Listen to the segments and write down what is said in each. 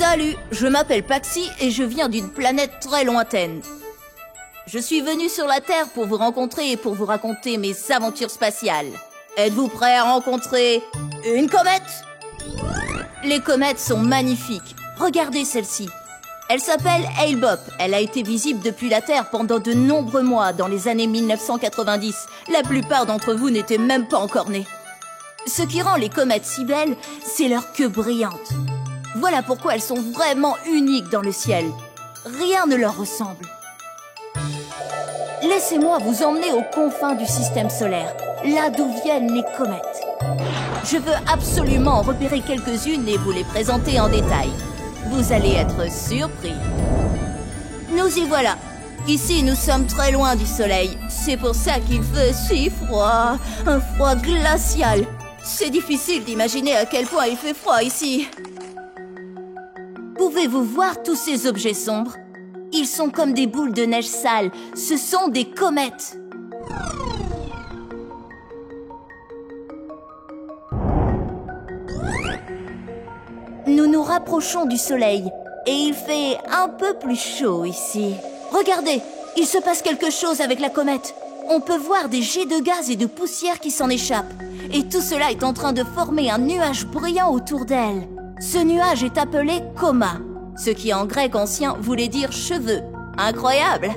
Salut, je m'appelle Paxi et je viens d'une planète très lointaine. Je suis venu sur la Terre pour vous rencontrer et pour vous raconter mes aventures spatiales. Êtes-vous prêts à rencontrer une comète? Les comètes sont magnifiques. Regardez celle-ci. Elle s'appelle Hale-Bopp. Elle a été visible depuis la Terre pendant de nombreux mois dans les années 1990. La plupart d'entre vous n'étaient même pas encore nés. Ce qui rend les comètes si belles, c'est leur queue brillante. Voilà pourquoi elles sont vraiment uniques dans le ciel. Rien ne leur ressemble. Laissez-moi vous emmener aux confins du système solaire, là d'où viennent les comètes. Je veux absolument en repérer quelques-unes et vous les présenter en détail. Vous allez être surpris. Nous y voilà. Ici, nous sommes très loin du soleil. C'est pour ça qu'il fait si froid. Un froid glacial. C'est difficile d'imaginer à quel point il fait froid ici. Pouvez-vous voir tous ces objets sombres? Ils sont comme des boules de neige sales. Ce sont des comètes. Nous nous rapprochons du soleil et il fait un peu plus chaud ici. Regardez, il se passe quelque chose avec la comète. On peut voir des jets de gaz et de poussière qui s'en échappent. Et tout cela est en train de former un nuage brillant autour d'elle. Ce nuage est appelé coma, ce qui en grec ancien voulait dire cheveux. Incroyable!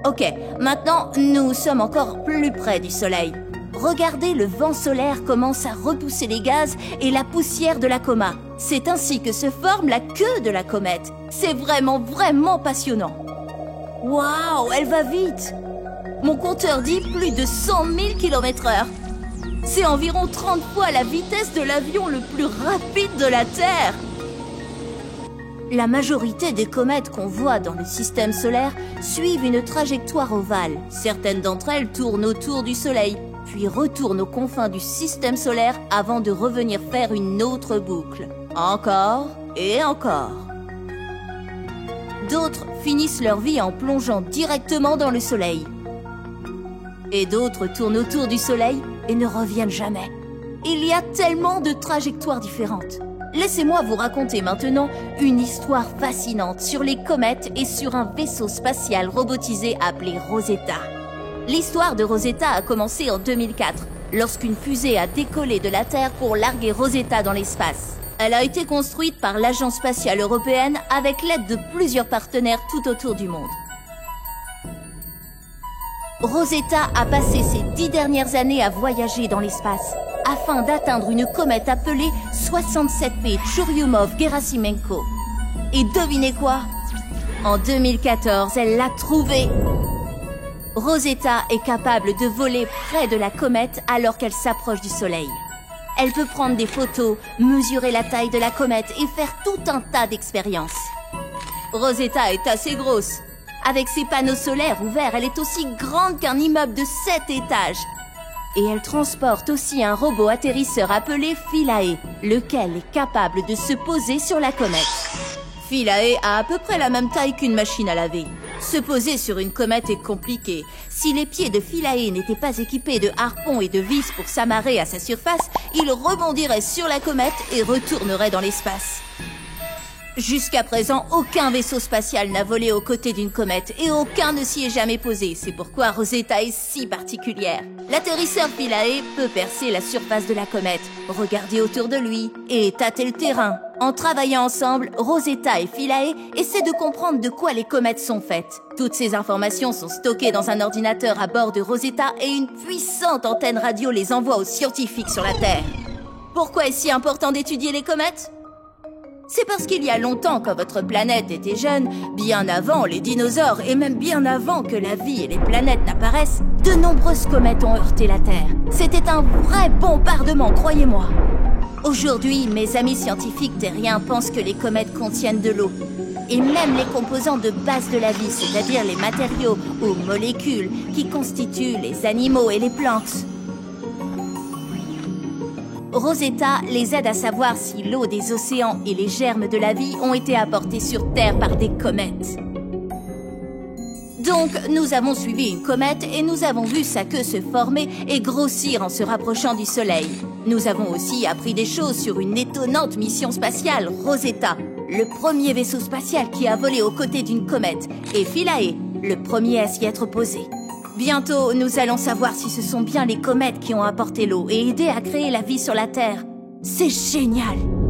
Ok, maintenant nous sommes encore plus près du soleil. Regardez, le vent solaire commence à repousser les gaz et la poussière de la coma. C'est ainsi que se forme la queue de la comète. C'est vraiment passionnant. Waouh, elle va vite! Mon compteur dit plus de 100 000 km/h. C'est environ 30 fois la vitesse de l'avion le plus rapide de la Terre. La majorité des comètes qu'on voit dans le système solaire suivent une trajectoire ovale. Certaines d'entre elles tournent autour du Soleil, puis retournent aux confins du système solaire avant de revenir faire une autre boucle. Encore et encore. D'autres finissent leur vie en plongeant directement dans le Soleil. Et d'autres tournent autour du Soleil et ne reviennent jamais. Il y a tellement de trajectoires différentes. Laissez-moi vous raconter maintenant une histoire fascinante sur les comètes et sur un vaisseau spatial robotisé appelé Rosetta. L'histoire de Rosetta a commencé en 2004, lorsqu'une fusée a décollé de la Terre pour larguer Rosetta dans l'espace. Elle a été construite par l'Agence spatiale européenne avec l'aide de plusieurs partenaires tout autour du monde. Rosetta a passé ses 10 dernières années à voyager dans l'espace afin d'atteindre une comète appelée 67P Churyumov-Gerasimenko. Et devinez quoi? En 2014, elle l'a trouvée. Rosetta est capable de voler près de la comète alors qu'elle s'approche du Soleil. Elle peut prendre des photos, mesurer la taille de la comète et faire tout un tas d'expériences. Rosetta est assez grosse. Avec ses panneaux solaires ouverts, elle est aussi grande qu'un immeuble de 7 étages. Et elle transporte aussi un robot atterrisseur appelé Philae, lequel est capable de se poser sur la comète. Philae a à peu près la même taille qu'une machine à laver. Se poser sur une comète est compliqué. Si les pieds de Philae n'étaient pas équipés de harpons et de vis pour s'amarrer à sa surface, il rebondirait sur la comète et retournerait dans l'espace. Jusqu'à présent, aucun vaisseau spatial n'a volé aux côtés d'une comète et aucun ne s'y est jamais posé. C'est pourquoi Rosetta est si particulière. L'atterrisseur Philae peut percer la surface de la comète, regarder autour de lui et tâter le terrain. En travaillant ensemble, Rosetta et Philae essaient de comprendre de quoi les comètes sont faites. Toutes ces informations sont stockées dans un ordinateur à bord de Rosetta et une puissante antenne radio les envoie aux scientifiques sur la Terre. Pourquoi est-ce si important d'étudier les comètes ? C'est parce qu'il y a longtemps, quand votre planète était jeune, bien avant les dinosaures et même bien avant que la vie et les planètes n'apparaissent, de nombreuses comètes ont heurté la Terre. C'était un vrai bombardement, croyez-moi. Aujourd'hui, mes amis scientifiques terriens pensent que les comètes contiennent de l'eau. Et même les composants de base de la vie, c'est-à-dire les matériaux ou molécules qui constituent les animaux et les plantes. Rosetta les aide à savoir si l'eau des océans et les germes de la vie ont été apportés sur Terre par des comètes. Donc, nous avons suivi une comète et nous avons vu sa queue se former et grossir en se rapprochant du Soleil. Nous avons aussi appris des choses sur une étonnante mission spatiale, Rosetta. le premier vaisseau spatial qui a volé aux côtés d'une comète, et Philae, le premier à s'y être posé. Bientôt, nous allons savoir si ce sont bien les comètes qui ont apporté l'eau et aidé à créer la vie sur la Terre. C'est génial!